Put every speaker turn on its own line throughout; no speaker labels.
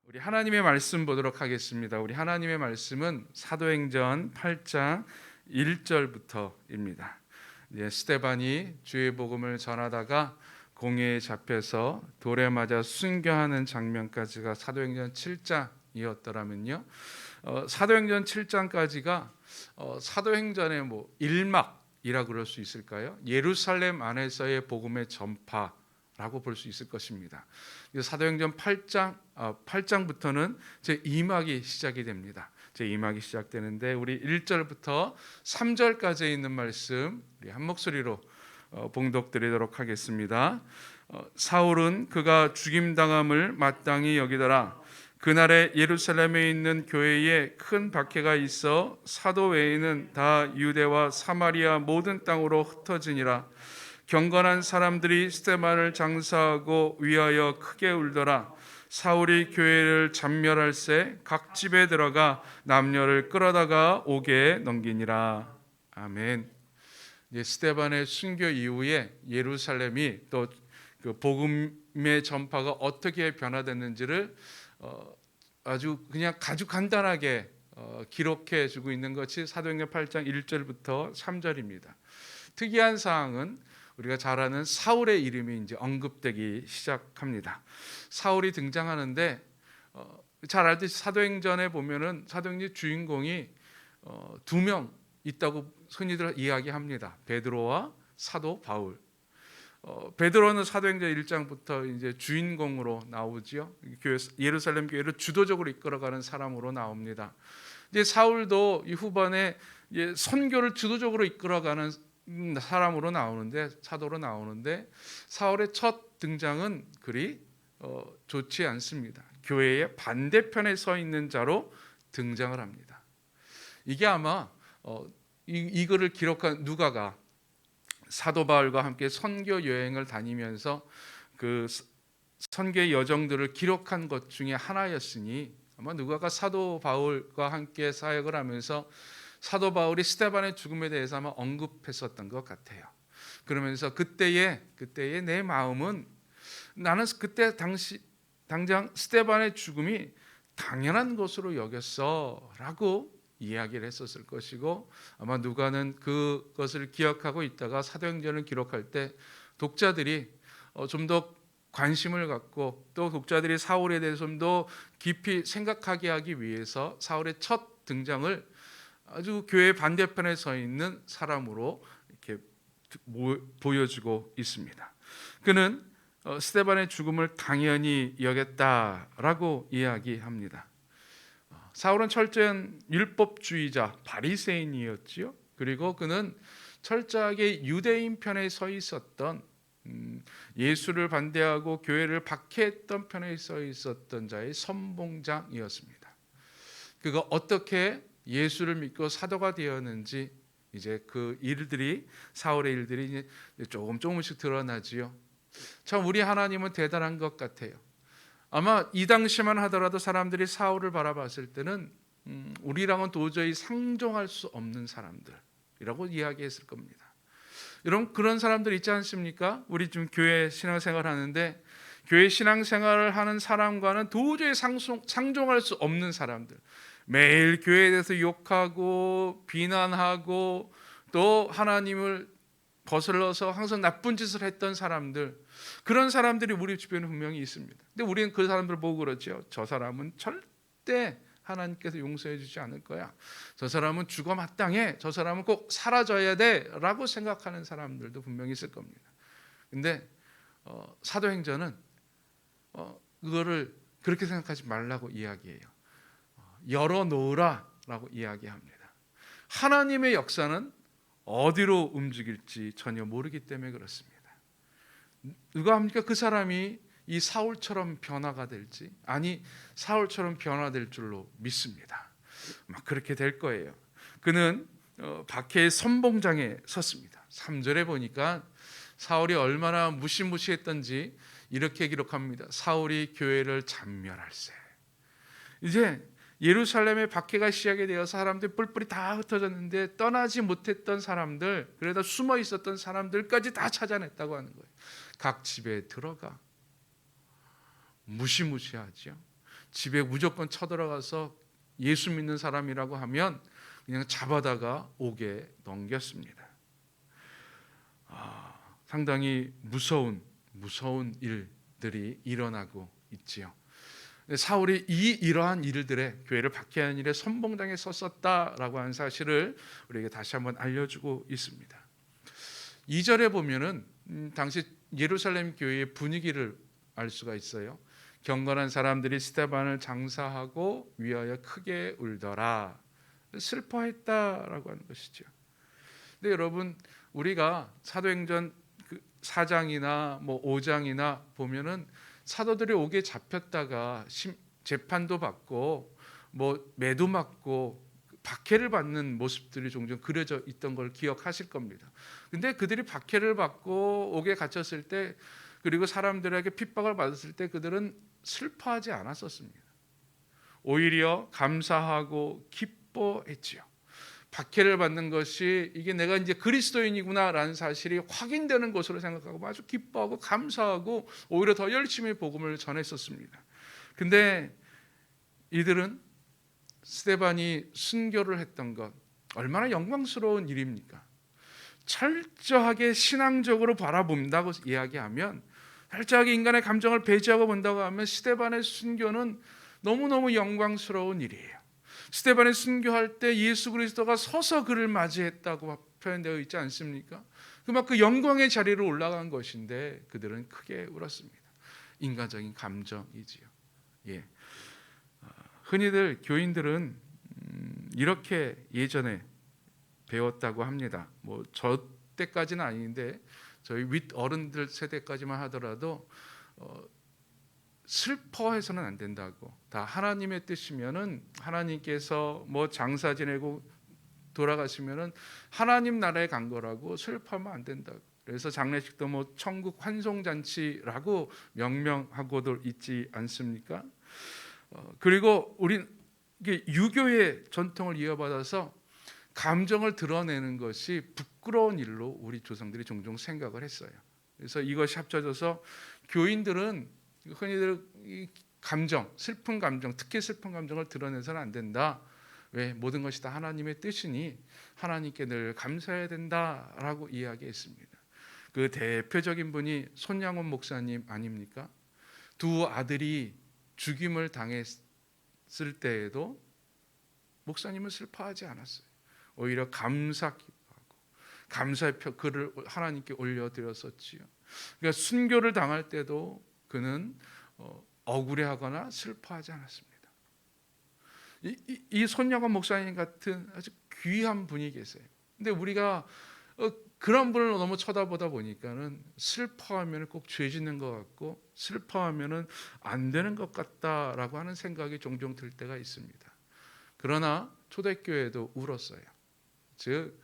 우리 하나님의 말씀 보도록 하겠습니다. 우리 하나님의 말씀은 사도행전 8장 1절부터입니다. 스데반이 주의 복음을 전하다가 공회에 잡혀서 돌에 맞아 순교하는 장면까지가 사도행전 7장이었더라면요. 사도행전 7장까지가 사도행전의 1막이라고 그럴 수 있을까요? 예루살렘 안에서의 복음의 전파라고 볼 수 있을 것입니다. 사도행전 8장부터는 제2막이 시작이 됩니다. 제2막이 시작되는데 우리 1절부터 3절까지 있는 말씀 우리 한 목소리로 봉독드리도록 하겠습니다. 사울은 그가 죽임당함을 마땅히 여기더라. 그날에 예루살렘에 있는 교회에 큰 박해가 있어 사도 외에는 다 유대와 사마리아 모든 땅으로 흩어지니라. 경건한 사람들이 스데반을 장사하고 위하여 크게 울더라. 사울이 교회를 잔멸할새 각 집에 들어가 남녀를 끌어다가 옥에 넘기니라. 아멘. 스데반의 순교 이후에 예루살렘이 또 그 복음의 전파가 어떻게 변화됐는지를 아주 간단하게 기록해 주고 있는 것이 사도행전 8장 1절부터 3절입니다. 특이한 사항은 우리가 잘 아는 사울의 이름이 이제 언급되기 시작합니다. 사울이 등장하는데 잘 알듯이 사도행전에 보면은 사도행전 주인공이 두 명 있다고 흔히들 이야기합니다. 베드로와 사도 바울. 베드로는 사도행전 1장부터 이제 주인공으로 나오지요. 예루살렘 교회를 주도적으로 이끌어가는 사람으로 나옵니다. 이제 사울도 이 후반에 선교를 주도적으로 이끌어가는 사람으로 나오는데 사도로 나오는데 사울의 첫 등장은 그리 좋지 않습니다. 교회의 반대편에 서 있는 자로 등장을 합니다. 이게 아마 이거를 기록한 누가가 사도 바울과 함께 선교 여행을 다니면서 그 선교의 여정들을 기록한 것 중에 하나였으니 아마 누가가 사도 바울과 함께 사역을 하면서 사도 바울이 스데반의 죽음에 대해서 아마 언급했었던 것 같아요. 그러면서 그때의 내 마음은 나는 그때 당장 스데반의 죽음이 당연한 것으로 여겼어라고 이야기를 했었을 것이고 아마 누가는 그것을 기억하고 있다가 사도행전을 기록할 때 독자들이 좀 더 관심을 갖고 또 독자들이 사울에 대해서 좀 더 깊이 생각하게 하기 위해서 사울의 첫 등장을 아주 교회 반대편에 서 있는 사람으로 이렇게 보여주고 있습니다. 그는 스데반의 죽음을 당연히 여겼다라고 이야기합니다. 사울은 철저한 율법주의자 바리새인이었지요. 그리고 그는 철저하게 유대인 편에 서 있었던 예수를 반대하고 교회를 박해했던 편에 서 있었던 자의 선봉장이었습니다. 그가 어떻게 예수를 믿고 사도가 되었는지 이제 그 일들이 사울의 일들이 이제 조금씩 드러나지요. 참 우리 하나님은 대단한 것 같아요. 아마 이 당시만 하더라도 사람들이 사울을 바라봤을 때는 우리랑은 도저히 상종할 수 없는 사람들이라고 이야기했을 겁니다. 여러분 그런 사람들 있지 않습니까? 우리 좀 교회 신앙생활 하는데 교회 신앙생활을 하는 사람과는 도저히 상종할 수 없는 사람들, 매일 교회에 대해서 욕하고 비난하고 또 하나님을 거슬러서 항상 나쁜 짓을 했던 사람들, 그런 사람들이 우리 주변에 분명히 있습니다. 근데 우리는 그 사람들을 보고 그러죠. 저 사람은 절대 하나님께서 용서해 주지 않을 거야. 저 사람은 죽어 마땅해. 저 사람은 꼭 사라져야 돼 라고 생각하는 사람들도 분명히 있을 겁니다. 근데 사도행전은 그거를 그렇게 생각하지 말라고 이야기해요. 열어놓으라 라고 이야기합니다. 하나님의 역사는 어디로 움직일지 전혀 모르기 때문에 그렇습니다. 누가 합니까? 그 사람이 이 사울처럼 변화가 될지, 아니 사울처럼 변화될 줄로 믿습니다. 그렇게 될 거예요. 그는 박해의 선봉장에 섰습니다. 3절에 보니까 사울이 얼마나 무시무시했던지 이렇게 기록합니다. 사울이 교회를 잔멸할세. 이제 예루살렘의 박해가 시작이 되어서 사람들이 뿔뿔이 다 흩어졌는데 떠나지 못했던 사람들, 그러다 숨어 있었던 사람들까지 다 찾아냈다고 하는 거예요. 각 집에 들어가 무시무시하죠. 집에 무조건 쳐들어가서 예수 믿는 사람이라고 하면 그냥 잡아다가 옥에 넘겼습니다. 상당히 무서운 일들이 일어나고 있지요. 사울이 이러한 일들에 교회를 박해하는 일에 선봉당에 섰었다라고 하는 사실을 우리에게 다시 한번 알려주고 있습니다. 2절에 보면은 당시 예루살렘 교회의 분위기를 알 수가 있어요. 경건한 사람들이 스데반을 장사하고 위하여 크게 울더라. 슬퍼했다라고 하는 것이죠. 근데 여러분, 우리가 사도행전 4장이나 5장이나 보면은 사도들이 옥에 잡혔다가 재판도 받고 매도 맞고 박해를 받는 모습들이 종종 그려져 있던 걸 기억하실 겁니다. 근데 그들이 박해를 받고 옥에 갇혔을 때, 그리고 사람들에게 핍박을 받았을 때 그들은 슬퍼하지 않았었습니다. 오히려 감사하고 기뻐했지요. 박해를 받는 것이 이게 내가 이제 그리스도인이구나라는 사실이 확인되는 것으로 생각하고 아주 기뻐하고 감사하고 오히려 더 열심히 복음을 전했었습니다. 근데 이들은 스데반이 순교를 했던 것, 얼마나 영광스러운 일입니까? 철저하게 신앙적으로 바라본다고 이야기하면, 철저하게 인간의 감정을 배제하고 본다고 하면 스데반의 순교는 너무너무 영광스러운 일이에요. 스데반이 순교할 때 예수 그리스도가 서서 그를 맞이했다고 표현되어 있지 않습니까? 그 영광의 자리로 올라간 것인데 그들은 크게 울었습니다. 인간적인 감정이지요. 예. 흔히들 교인들은 이렇게 예전에 배웠다고 합니다. 저 때까지는 아닌데 저희 윗 어른들 세대까지만 하더라도 슬퍼해서는 안 된다고. 다 하나님의 뜻이면은, 하나님께서 장사 지내고 돌아가시면은 하나님 나라에 간 거라고 슬퍼하면 안 된다고. 그래서 장례식도 천국 환송잔치라고 명명하고도 있지 않습니까? 그리고 우리 유교의 전통을 이어받아서 감정을 드러내는 것이 부끄러운 일로 우리 조상들이 종종 생각을 했어요. 그래서 이것이 합쳐져서 교인들은 흔히들 이 감정, 슬픈 감정, 특히 슬픈 감정을 드러내서는 안 된다. 왜? 모든 것이 다 하나님의 뜻이니 하나님께 늘 감사해야 된다라고 이야기했습니다. 그 대표적인 분이 손양원 목사님 아닙니까? 두 아들이 죽임을 당했을 때에도 목사님은 슬퍼하지 않았어요. 오히려 감사하고 감사의 글을 하나님께 올려드렸었지요. 그러니까 순교를 당할 때도 그는 억울해하거나 슬퍼하지 않았습니다. 이 손양원 목사님 같은 아주 귀한 분이 계세요. 근데 우리가 그런 분을 너무 쳐다보다 보니까는 슬퍼하면 꼭 죄 짓는 것 같고 슬퍼하면 안 되는 것 같다라고 하는 생각이 종종 들 때가 있습니다. 그러나 초대교회도 울었어요. 즉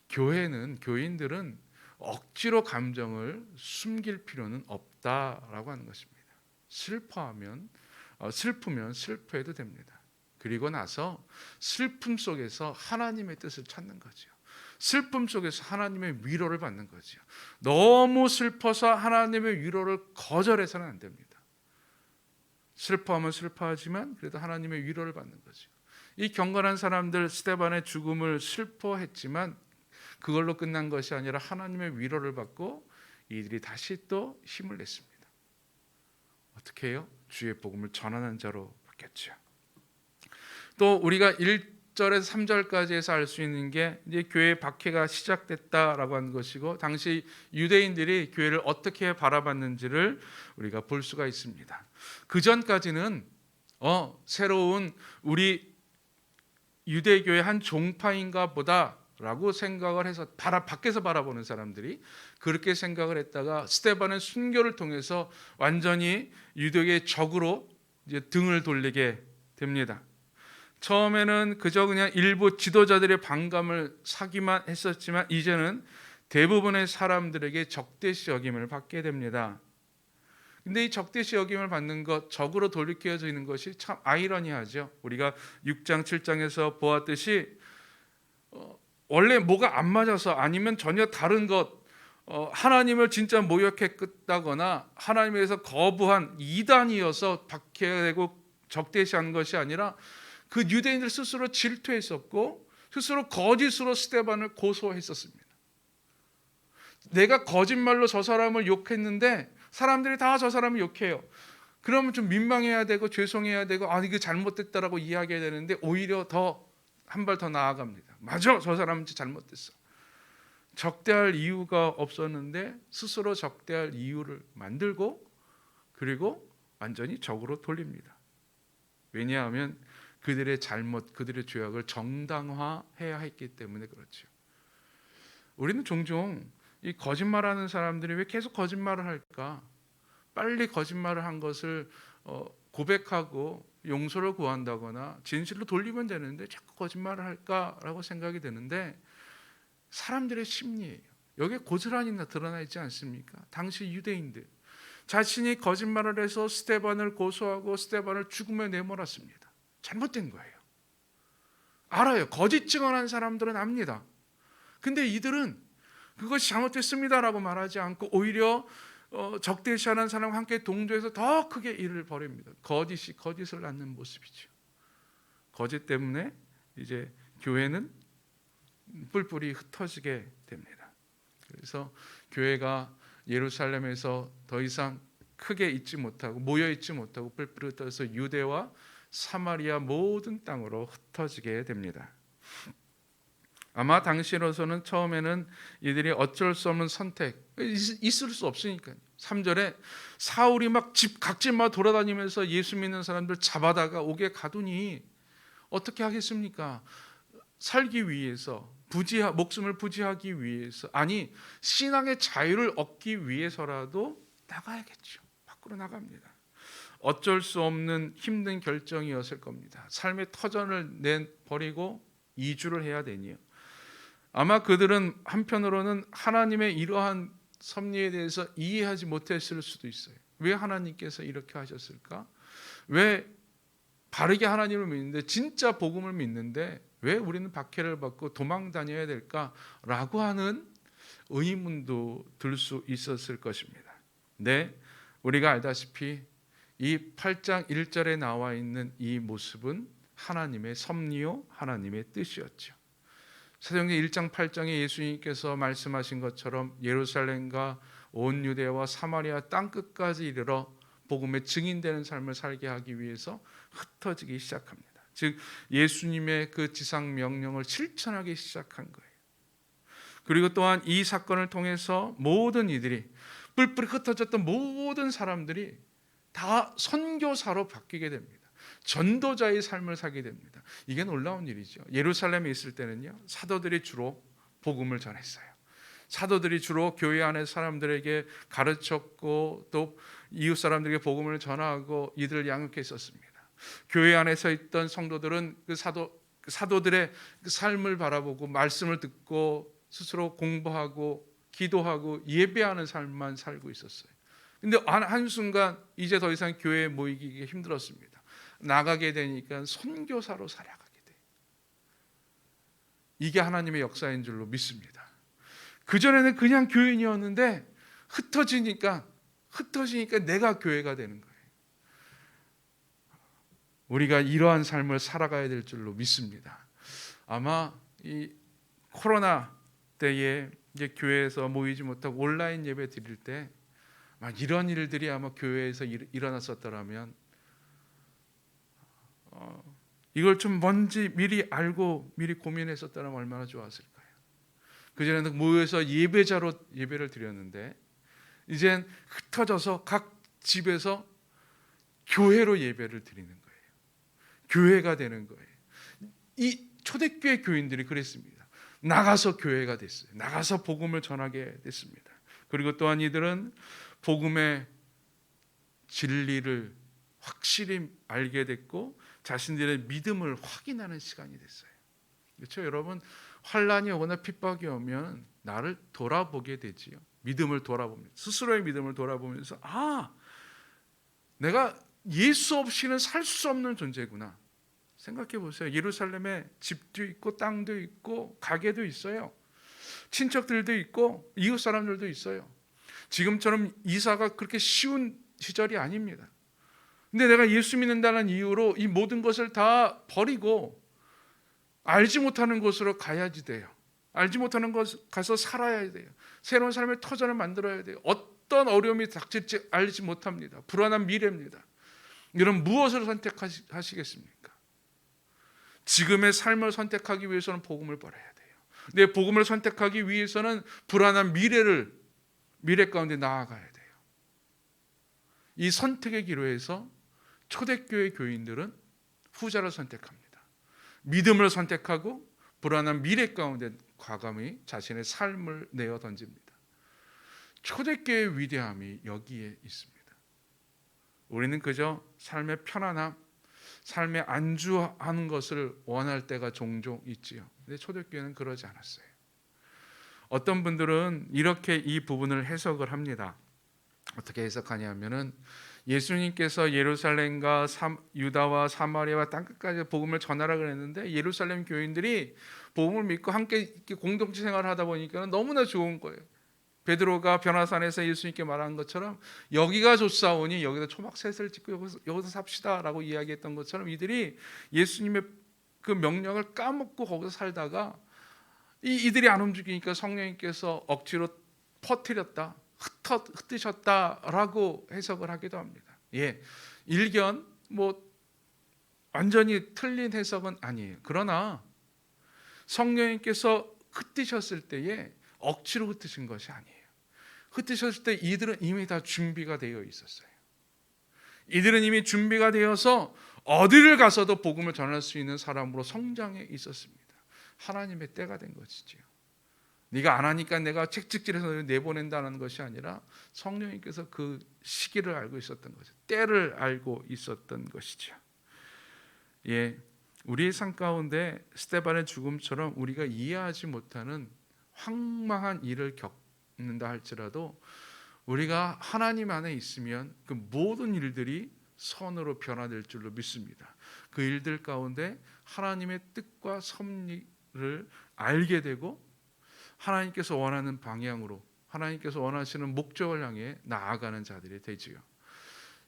교인들은 억지로 감정을 숨길 필요는 없다라고 하는 것입니다. 슬프면 슬퍼해도 됩니다. 그리고 나서 슬픔 속에서 하나님의 뜻을 찾는 거죠. 슬픔 속에서 하나님의 위로를 받는 거죠. 너무 슬퍼서 하나님의 위로를 거절해서는 안 됩니다. 슬퍼하면 슬퍼하지만 그래도 하나님의 위로를 받는 거죠. 이 경건한 사람들 스데반의 죽음을 슬퍼했지만 그걸로 끝난 것이 아니라 하나님의 위로를 받고 이들이 다시 또 힘을 냈습니다. 어떻게 해요? 주의 복음을 전하는 자로 바뀌었죠. 또 우리가 1절에서 3절까지에서 알 수 있는 게 이제 교회의 박해가 시작됐다라고 하는 것이고, 당시 유대인들이 교회를 어떻게 바라봤는지를 우리가 볼 수가 있습니다. 그 전까지는 새로운 우리 유대교의 한 종파인가 보다라고 생각을 해서 밖에서 바라보는 사람들이 그렇게 생각을 했다가 스데반의 순교를 통해서 완전히 유대교의 적으로 이제 등을 돌리게 됩니다. 처음에는 그저 그냥 일부 지도자들의 반감을 사기만 했었지만 이제는 대부분의 사람들에게 적대시 여김을 받게 됩니다. 근데 이 적대시 여김을 받는 것, 적으로 돌이켜져 있는 것이 참 아이러니하죠. 우리가 6장 7장에서 보았듯이 원래 뭐가 안 맞아서 아니면 전혀 다른 것, 하나님을 진짜 모욕했다거나 하나님에서 거부한 이단이어서 박해되고 적대시한 것이 아니라 그 유대인들 스스로 질투했었고 스스로 거짓으로 스데반을 고소했었습니다. 내가 거짓말로 저 사람을 욕했는데 사람들이 다 저 사람을 욕해요. 그러면 좀 민망해야 되고 죄송해야 되고 이게 잘못됐다라고 이야기해야 되는데 오히려 더 한 발 더 나아갑니다. 맞아, 저 사람은 잘못됐어. 적대할 이유가 없었는데 스스로 적대할 이유를 만들고 그리고 완전히 적으로 돌립니다. 왜냐하면 그들의 잘못, 그들의 죄악을 정당화해야 했기 때문에 그렇죠. 우리는 종종 이 거짓말하는 사람들이 왜 계속 거짓말을 할까? 빨리 거짓말을 한 것을 고백하고 용서를 구한다거나 진실로 돌리면 되는데 자꾸 거짓말을 할까라고 생각이 드는데 사람들의 심리예요. 여기에 고스란히 드러나 있지 않습니까? 당시 유대인들 자신이 거짓말을 해서 스데반을 고소하고 스데반을 죽음에 내몰았습니다. 잘못된 거예요. 알아요. 거짓 증언한 사람들은 압니다. 근데 이들은 그것이 잘못됐습니다라고 말하지 않고 오히려 적대시하는 사람과 함께 동조해서 더 크게 일을 벌입니다. 거짓이 거짓을 낳는 모습이죠. 거짓 때문에 이제 교회는 뿔뿔이 흩어지게 됩니다. 그래서 교회가 예루살렘에서 더 이상 크게 있지 못하고 모여 있지 못하고 뿔뿔이 흩어져서 유대와 사마리아 모든 땅으로 흩어지게 됩니다. 아마 당시로서는 처음에는 이들이 어쩔 수 없는 선택, 있을 수 없으니까요. 3절에 사울이 막 각집마다 돌아다니면서 예수 믿는 사람들 잡아다가 옥에 가두니 어떻게 하겠습니까? 살기 위해서 목숨을 부지하기 위해서 신앙의 자유를 얻기 위해서라도 나가야겠죠. 밖으로 나갑니다. 어쩔 수 없는 힘든 결정이었을 겁니다. 삶의 터전을 내버리고 이주를 해야 되니요. 아마 그들은 한편으로는 하나님의 이러한 섭리에 대해서 이해하지 못했을 수도 있어요. 왜 하나님께서 이렇게 하셨을까? 왜 바르게 하나님을 믿는데 진짜 복음을 믿는데 왜 우리는 박해를 받고 도망 다녀야 될까라고 하는 의문도 들 수 있었을 것입니다. 네, 우리가 알다시피 이 8장 1절에 나와 있는 이 모습은 하나님의 섭리요 하나님의 뜻이었죠. 사도행전 1장 8장에 예수님께서 말씀하신 것처럼 예루살렘과 온 유대와 사마리아 땅 끝까지 이르러 복음의 증인되는 삶을 살게 하기 위해서 흩어지기 시작합니다. 즉 예수님의 그 지상 명령을 실천하기 시작한 거예요. 그리고 또한 이 사건을 통해서 모든 이들이 뿔뿔이 흩어졌던 모든 사람들이 다 선교사로 바뀌게 됩니다. 전도자의 삶을 살게 됩니다. 이게 놀라운 일이죠. 예루살렘에 있을 때는요, 사도들이 주로 복음을 전했어요. 사도들이 주로 교회 안에 사람들에게 가르쳤고 또 이웃 사람들에게 복음을 전하고 이들을 양육했었습니다. 교회 안에서 있던 성도들은 그 사도들의 그 삶을 바라보고 말씀을 듣고 스스로 공부하고 기도하고 예배하는 삶만 살고 있었어요. 근데 한순간 이제 더 이상 교회에 모이기 힘들었습니다. 나가게 되니까 선교사로 살아가게 돼요. 이게 하나님의 역사인 줄로 믿습니다. 그전에는 그냥 교인이었는데 흩어지니까 내가 교회가 되는 거예요. 우리가 이러한 삶을 살아가야 될 줄로 믿습니다. 아마 이 코로나 때에 이제 교회에서 모이지 못하고 온라인 예배 드릴 때 막 이런 일들이 아마 교회에서 일어났었더라면 이걸 좀 뭔지 미리 알고 미리 고민했었다면 얼마나 좋았을까요? 그전에는 모여서 예배자로 예배를 드렸는데 이젠 흩어져서 각 집에서 교회로 예배를 드리는 거예요. 교회가 되는 거예요. 이 초대교회 교인들이 그랬습니다. 나가서 교회가 됐어요. 나가서 복음을 전하게 됐습니다. 그리고 또한 이들은 복음의 진리를 확실히 알게 됐고 자신들의 믿음을 확인하는 시간이 됐어요. 그렇죠, 여러분? 환란이 오거나 핍박이 오면 나를 돌아보게 되지요. 믿음을 돌아보면서 스스로의 믿음을 돌아보면서 내가 예수 없이는 살 수 없는 존재구나. 생각해 보세요. 예루살렘에 집도 있고 땅도 있고 가게도 있어요. 친척들도 있고 이웃 사람들도 있어요. 지금처럼 이사가 그렇게 쉬운 시절이 아닙니다. 근데 내가 예수 믿는다는 이유로 이 모든 것을 다 버리고 알지 못하는 곳으로 가야지 돼요. 알지 못하는 곳 가서 살아야 돼요. 새로운 삶의 터전을 만들어야 돼요. 어떤 어려움이 닥칠지 알지 못합니다. 불안한 미래입니다. 이런 무엇을 선택하시겠습니까? 지금의 삶을 선택하기 위해서는 복음을 버려야 돼요. 내 복음을 선택하기 위해서는 불안한 미래 가운데 나아가야 돼요. 이 선택의 기로에서 초대교회 교인들은 후자를 선택합니다. 믿음을 선택하고 불안한 미래 가운데 과감히 자신의 삶을 내어 던집니다. 초대교회의 위대함이 여기에 있습니다. 우리는 그저 삶의 편안함, 삶에 안주하는 것을 원할 때가 종종 있지요. 근데 초대교회는 그러지 않았어요. 어떤 분들은 이렇게 이 부분을 해석을 합니다. 어떻게 해석하냐면은 예수님께서 예루살렘과 유다와 사마리아와 땅끝까지 복음을 전하라 그랬는데 예루살렘 교인들이 복음을 믿고 함께 공동체 생활을 하다 보니까 너무나 좋은 거예요. 베드로가 변화산에서 예수님께 말한 것처럼 여기가 좋사오니 여기다 초막셋을 짓고 여기서 삽시다라고 이야기했던 것처럼 이들이 예수님의 그 명령을 까먹고 거기서 살다가 이들이 안 움직이니까 성령님께서 억지로 퍼뜨렸다, 흩으셨다라고 해석을 하기도 합니다. 일견 완전히 틀린 해석은 아니에요. 그러나 성령님께서 흩으셨을 때에 억지로 흩으신 것이 아니에요. 흩으셨을 때 이들은 이미 다 준비가 되어 있었어요. 이들은 이미 준비가 되어서 어디를 가서도 복음을 전할 수 있는 사람으로 성장해 있었습니다. 하나님의 때가 된 것이지요. 네가 안 하니까 내가 책찍질해서 내보낸다는 것이 아니라 성령님께서 그 시기를 알고 있었던 거죠. 때를 알고 있었던 것이죠. 우리의 삶 가운데 스데반의 죽음처럼 우리가 이해하지 못하는 황망한 일을 겪는다 할지라도 우리가 하나님 안에 있으면 그 모든 일들이 선으로 변화될 줄로 믿습니다. 그 일들 가운데 하나님의 뜻과 섭리를 알게 되고 하나님께서 원하는 방향으로 하나님께서 원하시는 목적을 향해 나아가는 자들이 되지요.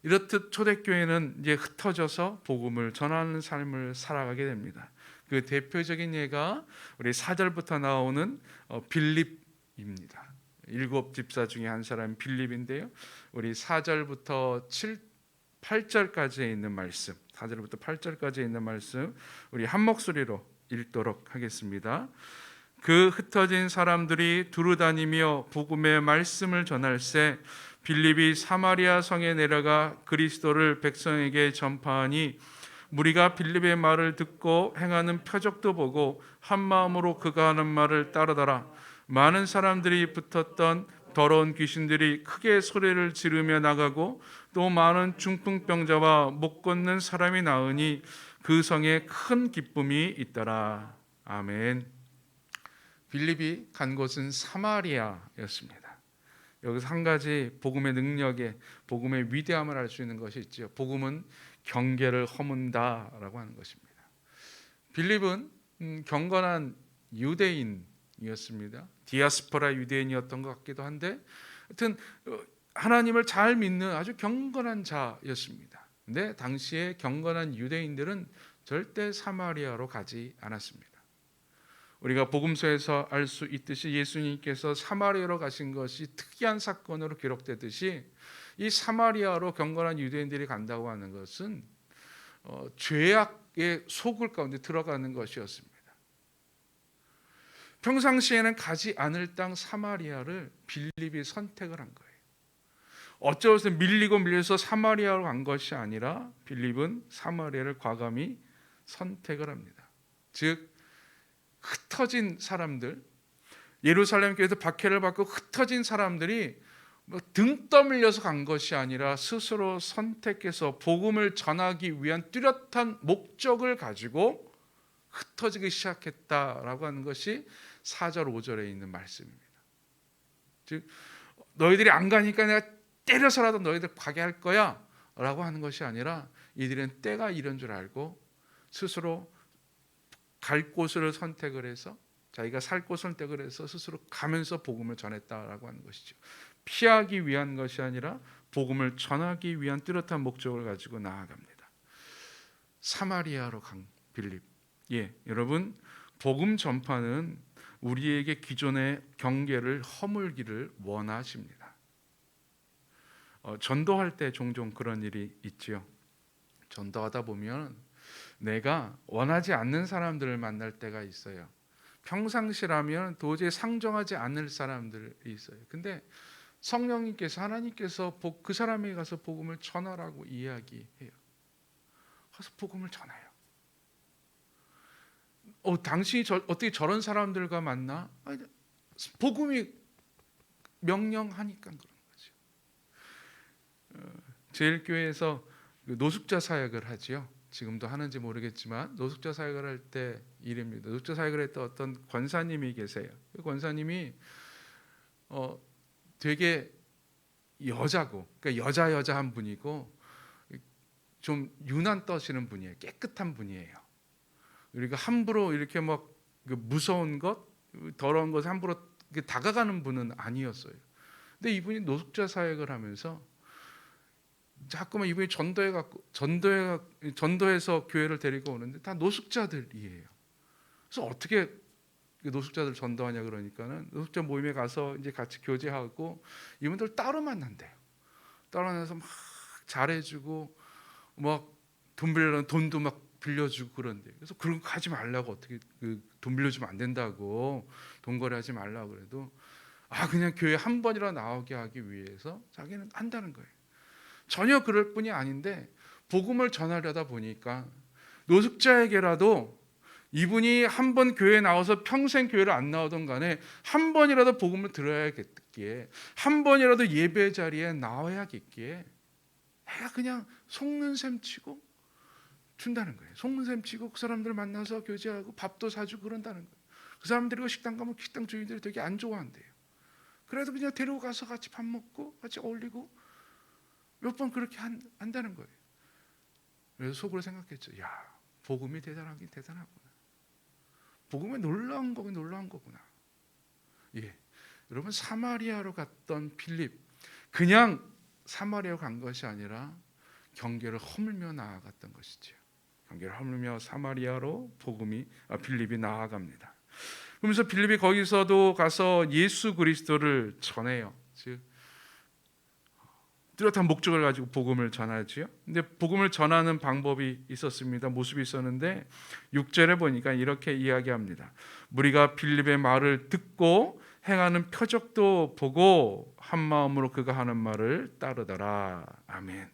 이렇듯 초대교회는 이제 흩어져서 복음을 전하는 삶을 살아가게 됩니다. 그 대표적인 예가 우리 4절부터 나오는 빌립입니다. 7 집사 중에 한 사람 빌립인데요. 우리 4절부터 8절까지에 있는 말씀, 4절부터 8절까지에 있는 말씀 우리 한 목소리로 읽도록 하겠습니다. 그 흩어진 사람들이 두루다니며 복음의 말씀을 전할새 빌립이 사마리아 성에 내려가 그리스도를 백성에게 전파하니 무리가 빌립의 말을 듣고 행하는 표적도 보고 한 마음으로 그가 하는 말을 따르더라. 많은 사람들이 붙었던 더러운 귀신들이 크게 소리를 지르며 나가고 또 많은 중풍병자와 못 걷는 사람이 나으니 그 성에 큰 기쁨이 있더라. 아멘. 빌립이 간 곳은 사마리아였습니다. 여기서 한 가지 복음의 능력에 복음의 위대함을 알 수 있는 것이 있죠. 복음은 경계를 허문다라고 하는 것입니다. 빌립은 경건한 유대인이었습니다. 디아스포라 유대인이었던 것 같기도 한데 하여튼 하나님을 잘 믿는 아주 경건한 자였습니다. 근데 당시에 경건한 유대인들은 절대 사마리아로 가지 않았습니다. 우리가 복음서에서 알 수 있듯이 예수님께서 사마리아로 가신 것이 특이한 사건으로 기록되듯이 이 사마리아로 경건한 유대인들이 간다고 하는 것은 죄악의 소굴 가운데 들어가는 것이었습니다. 평상시에는 가지 않을 땅 사마리아를 빌립이 선택을 한 거예요. 어쩌서 밀려서 사마리아로 간 것이 아니라 빌립은 사마리아를 과감히 선택을 합니다. 즉 흩어진 사람들, 예루살렘 교회에서 박해를 받고 흩어진 사람들이 등 떠밀려서 간 것이 아니라 스스로 선택해서 복음을 전하기 위한 뚜렷한 목적을 가지고 흩어지기 시작했다라고 하는 것이 4절 5절에 있는 말씀입니다. 즉 너희들이 안 가니까 내가 때려서라도 너희들 가게 할 거야 라고 하는 것이 아니라 이들은 때가 이런 줄 알고 스스로 갈 곳을 선택을 해서 자기가 살 곳을 선택을 해서 스스로 가면서 복음을 전했다라고 하는 것이죠. 피하기 위한 것이 아니라 복음을 전하기 위한 뚜렷한 목적을 가지고 나아갑니다. 사마리아로 간 빌립. 여러분, 복음 전파는 우리에게 기존의 경계를 허물기를 원하십니다. 전도할 때 종종 그런 일이 있지요. 전도하다 보면 내가 원하지 않는 사람들을 만날 때가 있어요. 평상시라면 도저히 상정하지 않을 사람들이 있어요. 근데 성령님께서, 하나님께서 그 사람에게 가서 복음을 전하라고 이야기해요. 가서 복음을 전해요. 당신이 어떻게 저런 사람들과 만나? 복음이 명령하니까 그런 거죠. 제일교회에서 노숙자 사역을 하지요. 지금도 하는지 모르겠지만 노숙자 사역을 할 때 일입니다. 노숙자 사역을 했던 어떤 권사님이 계세요. 그 권사님이 되게 여자고, 그러니까 여자 한 분이고 좀 유난 떠시는 분이에요. 깨끗한 분이에요. 우리가 함부로 이렇게 막 무서운 것, 더러운 것에 함부로 다가가는 분은 아니었어요. 근데 이분이 노숙자 사역을 하면서 자꾸만 이분이 전도해서 교회를 데리고 오는데 다 노숙자들이에요. 그래서 어떻게 노숙자들 전도하냐 그러니까는 노숙자 모임에 가서 이제 같이 교제하고 이분들 따로 만난대요. 따로 만나서 막 잘해주고 막 돈 빌려면 돈도 막 빌려주고 그런데, 그래서 그런 거 하지 말라고, 어떻게 돈 빌려주면 안 된다고, 돈 거래하지 말라고 그래도 그냥 교회 한 번이라 나오게 하기 위해서 자기는 한다는 거예요. 전혀 그럴 뿐이 아닌데 복음을 전하려다 보니까 노숙자에게라도 이분이 한 번 교회에 나와서 평생 교회를 안 나오던 간에 한 번이라도 복음을 들어야겠기에, 한 번이라도 예배 자리에 나와야겠기에 내가 그냥 속는 셈 치고 준다는 거예요. 속는 셈 치고 그 사람들 만나서 교제하고 밥도 사주고 그런다는 거예요. 그 사람들이 식당 가면 식당 주인들이 되게 안 좋아한대요. 그래도 그냥 데리고 가서 같이 밥 먹고 같이 어울리고 몇 번 그렇게 한다는 거예요. 그래서 속으로 생각했죠. 야, 복음이 대단하긴 대단하구나. 복음이 놀라운 거구나. 여러분, 사마리아로 갔던 빌립, 그냥 사마리아로 간 것이 아니라 경계를 허물며 나아갔던 것이죠. 경계를 허물며 사마리아로 빌립이 나아갑니다. 그러면서 빌립이 거기서도 가서 예수 그리스도를 전해요. 즉 뚜렷한 목적을 가지고 복음을 전하지요. 근데 복음을 전하는 방법이 있었습니다. 모습이 있었는데 6절에 보니까 이렇게 이야기합니다. 무리가 빌립의 말을 듣고 행하는 표적도 보고 한 마음으로 그가 하는 말을 따르더라. 아멘.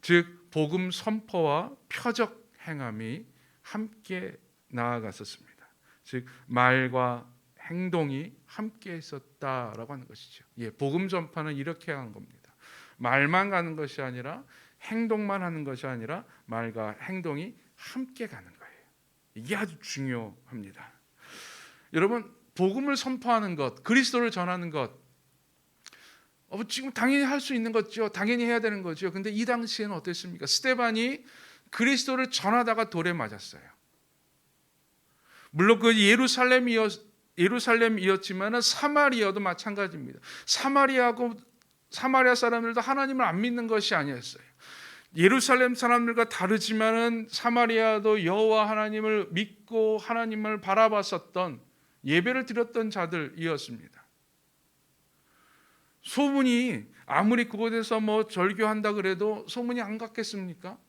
즉 복음 선포와 표적 행함이 함께 나아갔었습니다. 즉 말과 행동이 함께 있었다라고 하는 것이죠. 복음 전파는 이렇게 한 겁니다. 말만 가는 것이 아니라, 행동만 하는 것이 아니라 말과 행동이 함께 가는 거예요. 이게 아주 중요합니다. 여러분, 복음을 선포하는 것, 그리스도를 전하는 것, 지금 당연히 할 수 있는 거죠. 당연히 해야 되는 거죠. 근데 이 당시에는 어땠습니까? 스데반이 그리스도를 전하다가 돌에 맞았어요. 물론 그 예루살렘이었지만 사마리아도 마찬가지입니다. 사마리아 사람들도 하나님을 안 믿는 것이 아니었어요. 예루살렘 사람들과 다르지만은 사마리아도 여호와 하나님을 믿고 하나님을 바라봤었던, 예배를 드렸던 자들이었습니다. 소문이 아무리 그곳에서 절교한다 그래도 소문이 안 갔겠습니까?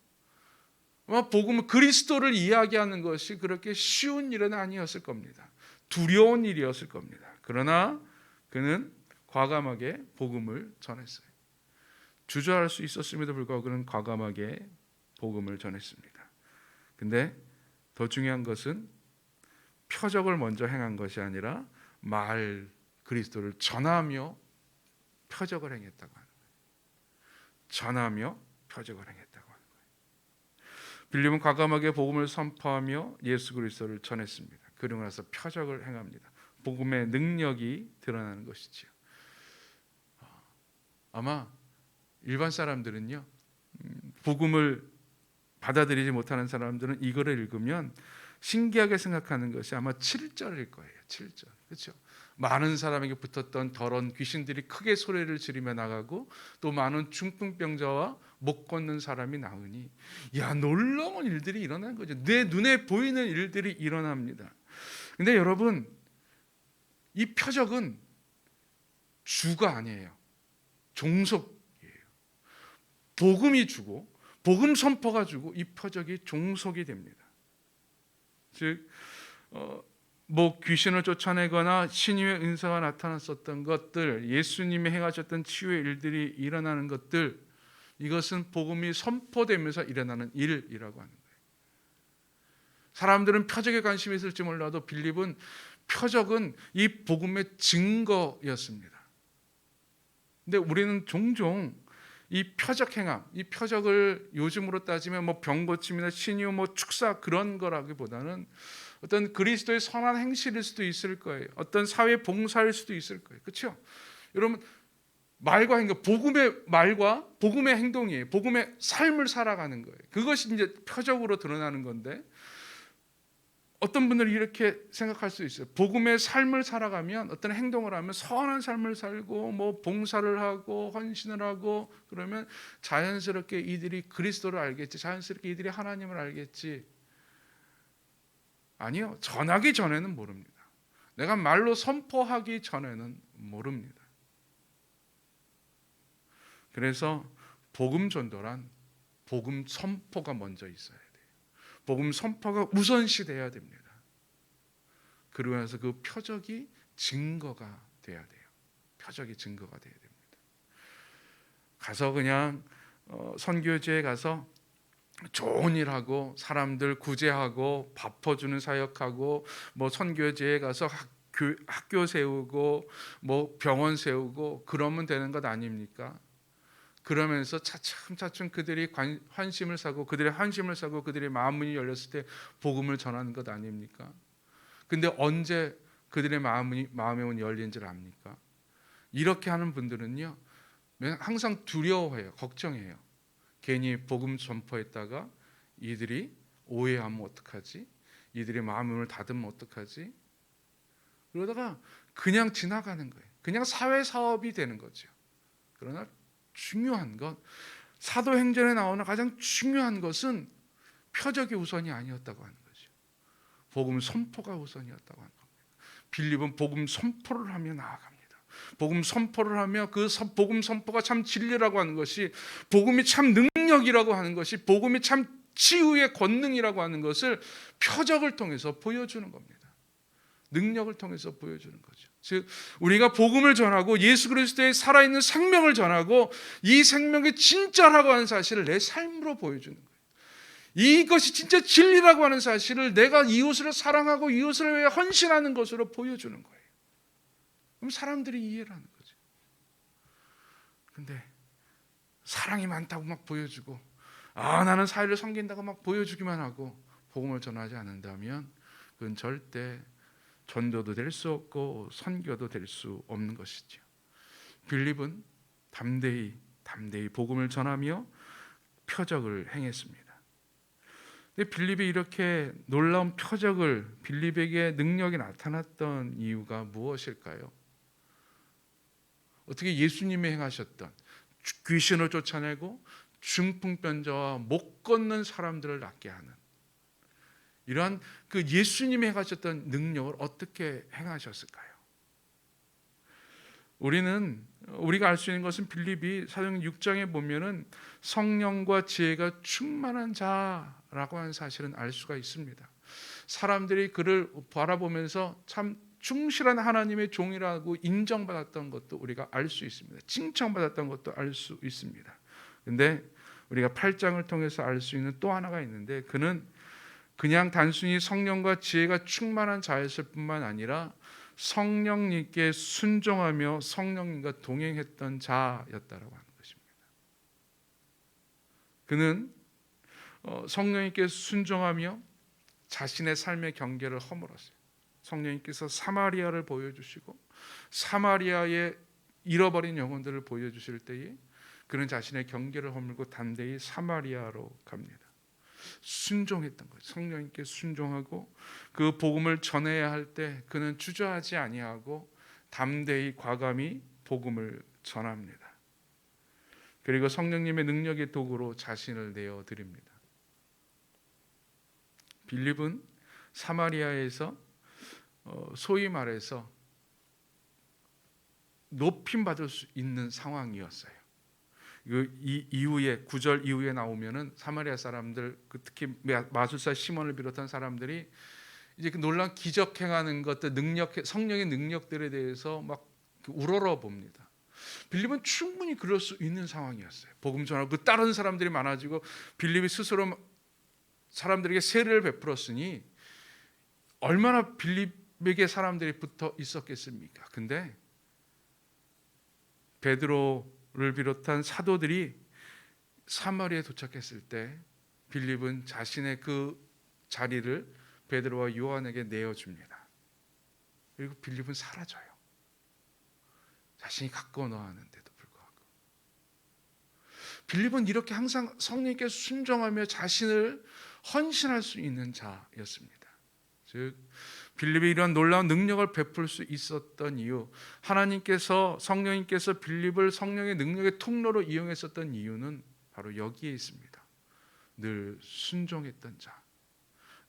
복음은 그리스도를 이야기하는 것이 그렇게 쉬운 일은 아니었을 겁니다. 두려운 일이었을 겁니다. 그러나 그는 과감하게 복음을 전했어요. 주저할 수 있었음에도 불구하고 그는 과감하게 복음을 전했습니다. 근데 더 중요한 것은 표적을 먼저 행한 것이 아니라 그리스도를 전하며 표적을 행했다고 하는 거예요. 전하며 표적을 행했다고 하는 거예요. 빌립은 과감하게 복음을 선포하며 예수 그리스도를 전했습니다. 그러고 나서 표적을 행합니다. 복음의 능력이 드러나는 것이지요. 아마 일반 사람들은요, 복음을 받아들이지 못하는 사람들은 이거를 읽으면 신기하게 생각하는 것이 아마 7절일 거예요. 7절. 그렇죠? 많은 사람에게 붙었던 더러운 귀신들이 크게 소리를 지르며 나가고 또 많은 중풍병자와 못 걷는 사람이 나으니, 야, 놀라운 일들이 일어난 거죠. 내 눈에 보이는 일들이 일어납니다. 근데 여러분, 이 표적은 주가 아니에요. 종속이에요. 복음이 주고 복음 선포가 주고 이 표적이 종속이 됩니다. 즉 뭐 귀신을 쫓아내거나 신유의 은사가 나타났었던 것들, 예수님이 행하셨던 치유의 일들이 일어나는 것들, 이것은 복음이 선포되면서 일어나는 일이라고 하는 거예요. 사람들은 표적에 관심이 있을지 몰라도 빌립은 표적은 이 복음의 증거였습니다. 근데 우리는 종종 이 표적 행함, 이 표적을 요즘으로 따지면 뭐 병 고침이나 신유, 뭐 축사 그런 거라기보다는 어떤 그리스도의 선한 행실일 수도 있을 거예요. 어떤 사회 봉사일 수도 있을 거예요. 그렇죠? 여러분, 말과 행동, 복음의 말과 복음의 행동이에요. 복음의 삶을 살아가는 거예요. 그것이 이제 표적으로 드러나는 건데, 어떤 분들은 이렇게 생각할 수 있어요. 복음의 삶을 살아가면, 어떤 행동을 하면 선한 삶을 살고 뭐 봉사를 하고 헌신을 하고 그러면 자연스럽게 이들이 그리스도를 알겠지, 자연스럽게 이들이 하나님을 알겠지. 아니요, 전하기 전에는 모릅니다. 내가 말로 선포하기 전에는 모릅니다. 그래서 복음 전도란 복음 선포가 먼저 있어야 돼요. 복음 선포가 우선시 돼야 됩니다. 그러고 나서 그 표적이 증거가 돼야 돼요. 표적이 증거가 돼야 됩니다. 가서 그냥 선교지에 가서 좋은 일하고 사람들 구제하고 밥 퍼주는 사역하고 뭐 선교지에 가서 학교 세우고 뭐 병원 세우고 그러면 되는 것 아닙니까? 그러면서 차츰차츰 그들이 환심을 사고 그들의 환심을 사고 그들의 마음문이 열렸을 때 복음을 전하는 것 아닙니까? 근데 언제 그들의 마음의 문이 열린 줄 압니까? 이렇게 하는 분들은요, 항상 두려워해요. 걱정해요. 괜히 복음 선포했다가 이들이 오해하면 어떡하지? 이들이 마음을 닫으면 어떡하지? 그러다가 그냥 지나가는 거예요. 그냥 사회 사업이 되는 거죠. 그러나 중요한 것, 사도행전에 나오는 가장 중요한 것은 표적이 우선이 아니었다고 하는 거죠. 복음 선포가 우선이었다고 하는 겁니다. 빌립은 복음 선포를 하며 나아갑니다. 복음 선포를 하며 그 복음 선포가 참 진리라고 하는 것이, 복음이 참 능력이라고 하는 것이, 복음이 참 치유의 권능이라고 하는 것을 표적을 통해서 보여주는 겁니다. 능력을 통해서 보여주는 거죠. 즉 우리가 복음을 전하고 예수 그리스도의 살아있는 생명을 전하고 이 생명이 진짜라고 하는 사실을 내 삶으로 보여주는 거예요. 이것이 진짜 진리라고 하는 사실을 내가 이웃을 사랑하고 이웃을 위해 헌신하는 것으로 보여주는 거예요. 그럼 사람들이 이해를 하는 거죠. 근데 사랑이 많다고 막 보여주고, 나는 사회를 섬긴다고 막 보여주기만 하고 복음을 전하지 않는다면 그건 절대 전도도 될 수 없고 선교도 될 수 없는 것이죠. 빌립은 담대히 복음을 전하며 표적을 행했습니다. 근데 빌립이 이렇게 놀라운 표적을, 빌립에게 능력이 나타났던 이유가 무엇일까요? 어떻게 예수님이 행하셨던 귀신을 쫓아내고 중풍병자와 못 걷는 사람들을 낫게 하는 이러한 그 예수님이 행하셨던 능력을 어떻게 행하셨을까요? 우리가 알 수 있는 것은 빌립이 사도행전 6장에 보면은 성령과 지혜가 충만한 자라고 하는 사실은 알 수가 있습니다. 사람들이 그를 바라보면서 참 충실한 하나님의 종이라고 인정받았던 것도 우리가 알 수 있습니다. 칭찬받았던 것도 알 수 있습니다. 근데 우리가 8장을 통해서 알 수 있는 또 하나가 있는데, 그는 그냥 단순히 성령과 지혜가 충만한 자였을 뿐만 아니라 성령님께 순종하며 성령님과 동행했던 자였다라고 하는 것입니다. 그는 성령님께 순종하며 자신의 삶의 경계를 허물었어요. 성령님께서 사마리아를 보여주시고 사마리아의 잃어버린 영혼들을 보여주실 때에 그는 자신의 경계를 허물고 담대히 사마리아로 갑니다. 순종했던 거예요. 성령님께 순종하고 그 복음을 전해야 할 때 그는 주저하지 아니하고 담대히 과감히 복음을 전합니다. 그리고 성령님의 능력의 도구로 자신을 내어드립니다. 빌립은 사마리아에서 소위 말해서 높임받을 수 있는 상황이었어요. 이 이후에 9절 이후에 나오면은 사마리아 사람들, 특히 마술사 시몬을 비롯한 사람들이 이제 그 놀라운 기적 행하는 것들, 성령의 능력들에 대해서 막 우러러 봅니다. 빌립은 충분히 그럴 수 있는 상황이었어요. 복음 전하고 다른 사람들이 많아지고 빌립이 스스로 사람들에게 세례를 베풀었으니 얼마나 빌립에게 사람들이 붙어 있었겠습니까? 근데 베드로를 비롯한 사도들이 사마리아에 도착했을 때 빌립은 자신의 그 자리를 베드로와 요한에게 내어줍니다. 그리고 빌립은 사라져요. 자신이 가까워 놓았는데도 불구하고. 빌립은 이렇게 항상 성령님께 순종하며 자신을 헌신할 수 있는 자였습니다. 즉 빌립이 이런 놀라운 능력을 베풀 수 있었던 이유, 하나님께서 성령님께서 빌립을 성령의 능력의 통로로 이용했었던 이유는 바로 여기에 있습니다. 늘 순종했던 자,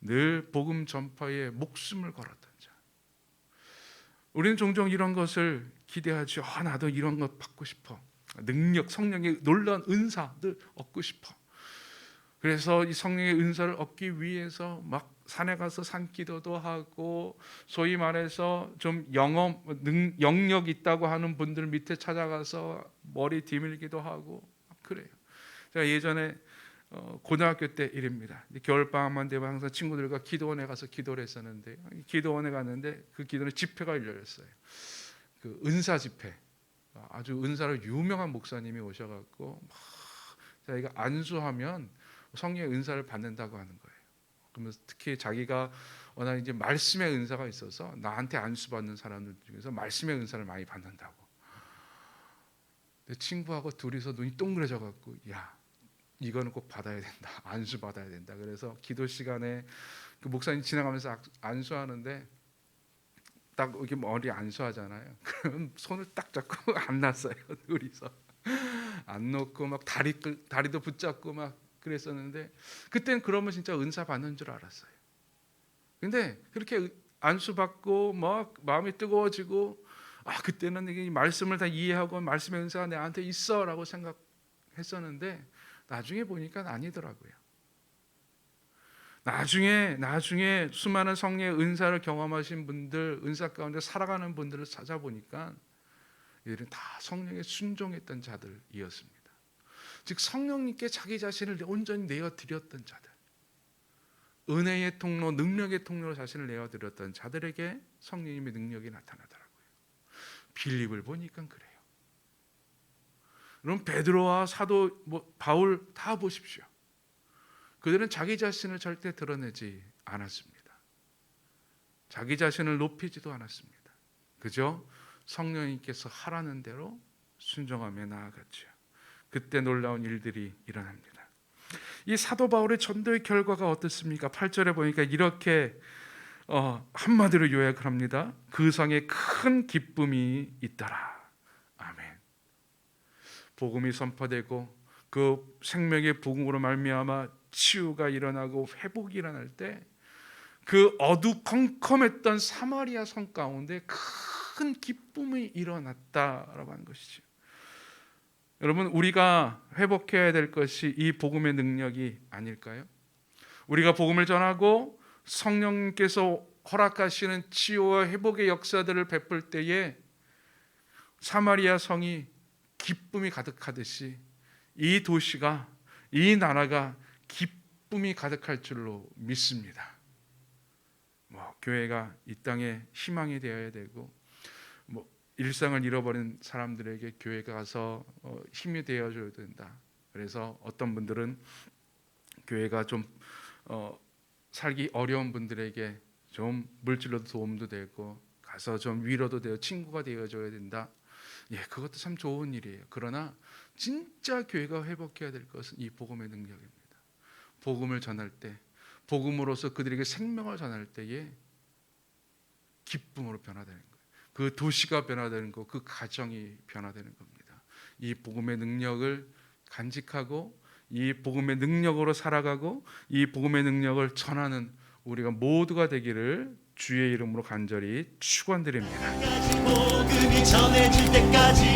늘 복음 전파에 목숨을 걸었던 자. 우리는 종종 이런 것을 기대하죠. 나도 이런 것 받고 싶어. 능력, 성령의 놀라운 은사들 얻고 싶어. 그래서 이 성령의 은사를 얻기 위해서 막 산에 가서 산기도도 하고, 소위 말해서 좀 영역 있다고 하는 분들 밑에 찾아가서 머리 디밀기도 하고 그래요. 제가 예전에 고등학교 때 일입니다. 겨울방학만 되면 항상 친구들과 기도원에 가서 기도를 했었는데, 기도원에 갔는데 그 기도는 집회가 열렸어요. 그 은사 집회. 아주 은사로 유명한 목사님이 오셔갖고 막 자기가 안수하면 성령의 은사를 받는다고 하는 거예요. 그러면서 특히 자기가 워낙 이제 말씀의 은사가 있어서 나한테 안수 받는 사람들 중에서 말씀의 은사를 많이 받는다고. 내 친구하고 둘이서 눈이 동그래져 갖고, 야, 이거는 꼭 받아야 된다. 안수 받아야 된다. 그래서 기도 시간에 그 목사님 지나가면서 안수하는데 딱 이렇게 머리 안수하잖아요. 그럼 손을 딱 잡고 안 놨어요. 둘이서 안 놓고 막 다리도 붙잡고 막 그랬었는데, 그때는 그러면 진짜 은사 받는 줄 알았어요. 근데 그렇게 안수 받고 막 마음이 뜨거워지고, 그때는 이 말씀을 다 이해하고 말씀의 은사가 내한테 있어라고 생각했었는데, 나중에 보니까 아니더라고요. 나중에 수많은 성령의 은사를 경험하신 분들, 은사 가운데 살아가는 분들을 찾아보니까 이들은 다 성령에 순종했던 자들이었습니다. 즉 성령님께 자기 자신을 온전히 내어드렸던 자들, 은혜의 통로, 능력의 통로로 자신을 내어드렸던 자들에게 성령님의 능력이 나타나더라고요. 빌립을 보니까 그래요. 그럼 베드로와 사도 바울 다 보십시오. 그들은 자기 자신을 절대 드러내지 않았습니다. 자기 자신을 높이지도 않았습니다. 그저 성령님께서 하라는 대로 순종하며 나아갔죠. 그때 놀라운 일들이 일어납니다. 이 사도 바울의 전도의 결과가 어떻습니까? 8절에 보니까 이렇게 한마디로 요약을 합니다. 그 성에 큰 기쁨이 있더라. 아멘. 복음이 선포되고 그 생명의 복음으로 말미암아 치유가 일어나고 회복이 일어날 때 그 어두컴컴했던 사마리아 성 가운데 큰 기쁨이 일어났다라고 하는 것이죠. 여러분, 우리가 회복해야 될 것이 이 복음의 능력이 아닐까요? 우리가 복음을 전하고 성령께서 허락하시는 치유와 회복의 역사들을 베풀 때에 사마리아 성이 기쁨이 가득하듯이 이 도시가, 이 나라가 기쁨이 가득할 줄로 믿습니다. 교회가 이 땅에 희망이 되어야 되고, 일상을 잃어버린 사람들에게 교회가 가서 힘이 되어줘야 된다. 그래서 어떤 분들은 교회가 좀 살기 어려운 분들에게 좀 물질로도 도움도 되고 가서 좀 위로도 되어 친구가 되어줘야 된다. 그것도 참 좋은 일이에요. 그러나 진짜 교회가 회복해야 될 것은 이 복음의 능력입니다. 복음을 전할 때, 복음으로서 그들에게 생명을 전할 때에 기쁨으로 변화되는 거예요. 그 도시가 변화되는 것, 그 가정이 변화되는 겁니다. 이 복음의 능력을 간직하고 이 복음의 능력으로 살아가고 이 복음의 능력을 전하는 우리가 모두가 되기를 주의 이름으로 간절히 축원드립니다.
복음이 전해질 때까지